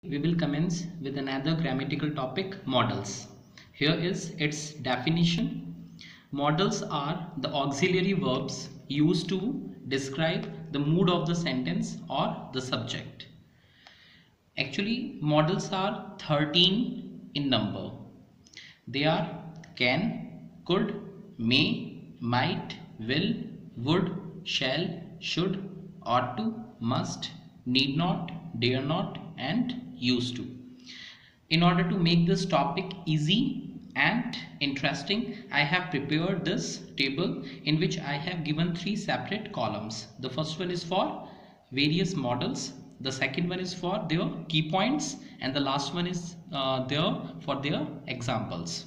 We will commence with another grammatical topic, modals. Here is its definition. Modals are the auxiliary verbs used to describe the mood of the sentence or the subject. Actually, modals are 13 in number. They are can, could, may, might, will, would, shall, should, ought to, must, need not, dare not, and used to. In order to make this topic easy and interesting, I have prepared this table in which I have given 3 separate columns. The first one is for various modals, the second one is for their key points, and the last one is there for their examples.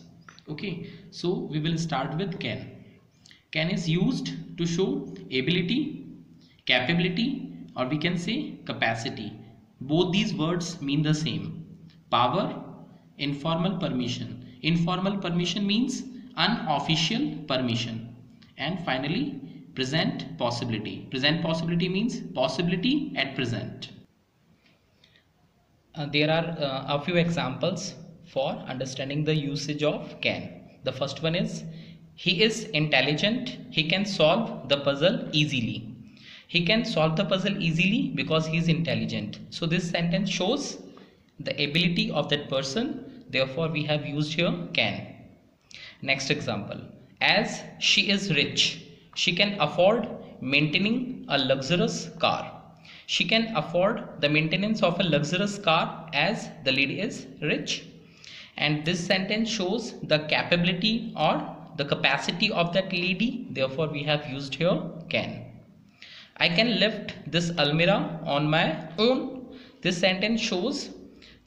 Okay, so we will start with can. Can is used to show ability, capability, or we can say capacity. Both these words mean the same. Power, informal permission. Informal permission means unofficial permission. And finally, present possibility. Present possibility means possibility at present. There are a few examples for understanding the usage of can. The first one is, he is intelligent, he can solve the puzzle easily. He can solve the puzzle easily because he is intelligent. So this sentence shows the ability of that person. Therefore, we have used here can. Next example. As she is rich, she can afford maintaining a luxurious car. She can afford the maintenance of a luxurious car as the lady is rich. And this sentence shows the capability or the capacity of that lady. Therefore, we have used here can. I can lift this almirah on my own. This sentence shows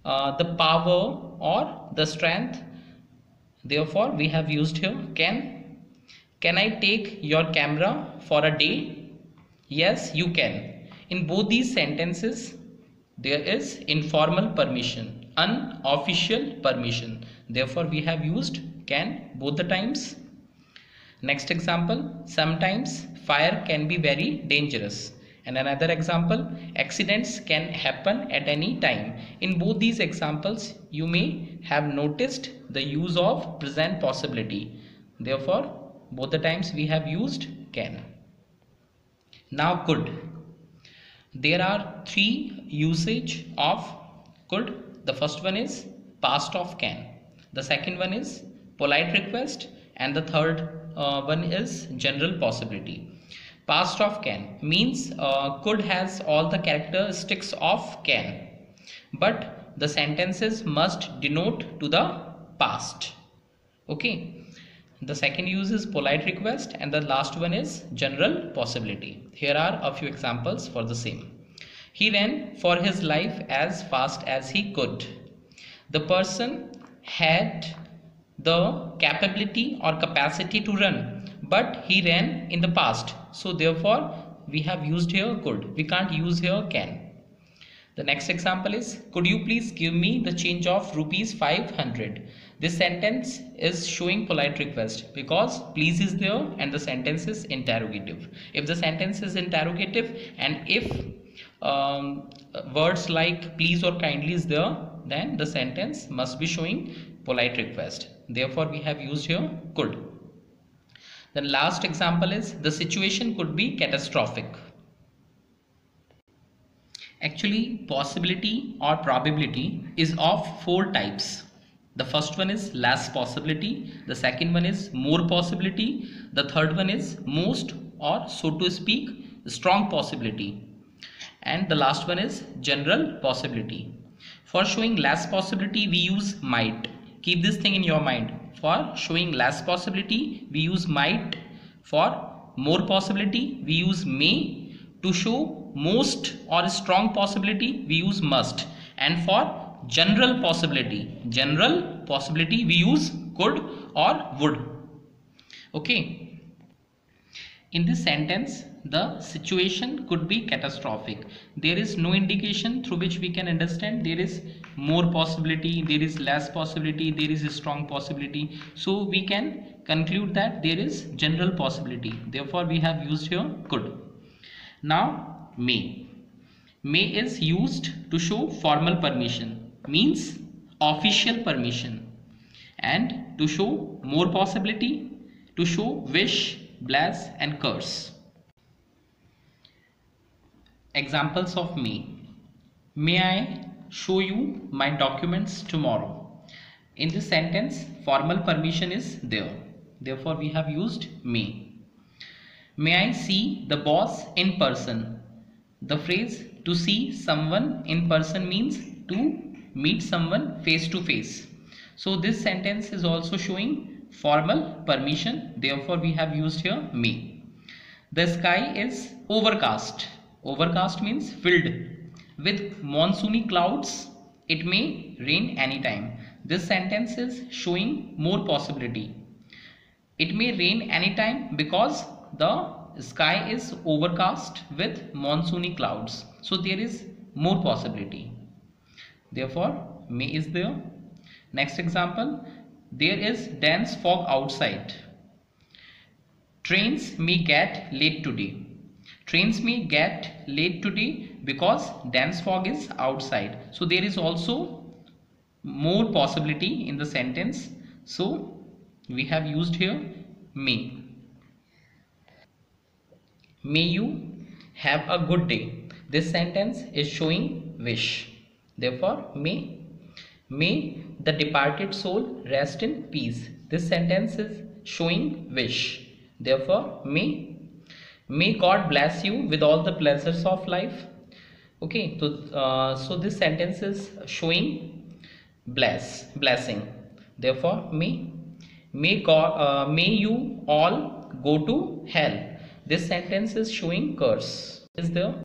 the power or the strength. Therefore, we have used here can. Can I take your camera for a day? Yes, you can. In both these sentences, there is informal permission, unofficial permission. Therefore, we have used can both the times. Next example, sometimes fire can be very dangerous. And another example, accidents can happen at any time. In both these examples, you may have noticed the use of present possibility. Therefore, both the times we have used can. Now could. There are 3 usage of could. The first one is past of can. The second one is polite request, and the third one is general possibility. Past of can means could has all the characteristics of can, but the sentences must denote to the past. Okay. The second use is polite request, and the last one is general possibility. Here are a few examples for the same. He ran for his life as fast as he could. The person had the capability or capacity to run, but he ran in the past. So therefore, we have used here could. We can't use here can. The next example is, could you please give me the change of rupees 500? This sentence is showing polite request because please is there and the sentence is interrogative. If the sentence is interrogative and if words like please or kindly is there, then the sentence must be showing polite request. Therefore, we have used here could. The last example is, the situation could be catastrophic. Actually, possibility or probability is of 4 types. The first one is less possibility, the second one is more possibility, the third one is most or so to speak strong possibility, and the last one is general possibility. For showing less possibility, we use might. Keep this thing in your mind. For showing less possibility, we use might. For more possibility, we use may. To show most or strong possibility, we use must. And for general possibility, we use could or would. Okay. In this sentence, the situation could be catastrophic. There is no indication through which we can understand there is more possibility, there is less possibility, there is a strong possibility. So we can conclude that there is general possibility. Therefore, we have used here could. Now may. May is used to show formal permission. means official permission, and to show more possibility, to show wish, bless and curse. Examples of may. May I show you my documents tomorrow? In this sentence, formal permission is there. Therefore, we have used may. May I see the boss in person? The phrase to see someone in person means to meet someone face to face. So this sentence is also showing formal permission. Therefore, we have used here may. The sky is overcast. Overcast means filled with monsoony clouds. It may rain anytime. This sentence is showing more possibility. It may rain anytime because the sky is overcast with monsoony clouds. So there is more possibility. Therefore, may is there. Next example, there is dense fog outside. Trains may get late today. Trains may get late today because dense fog is outside. So there is also more possibility in the sentence. So we have used here may. May you have a good day. This sentence is showing wish. Therefore, may the departed soul rest in peace. This sentence is showing wish. Therefore, may God bless you with all the pleasures of life. Okay, so this sentence is showing blessing. Therefore, may God may you all go to hell. This sentence is showing curse. Is there?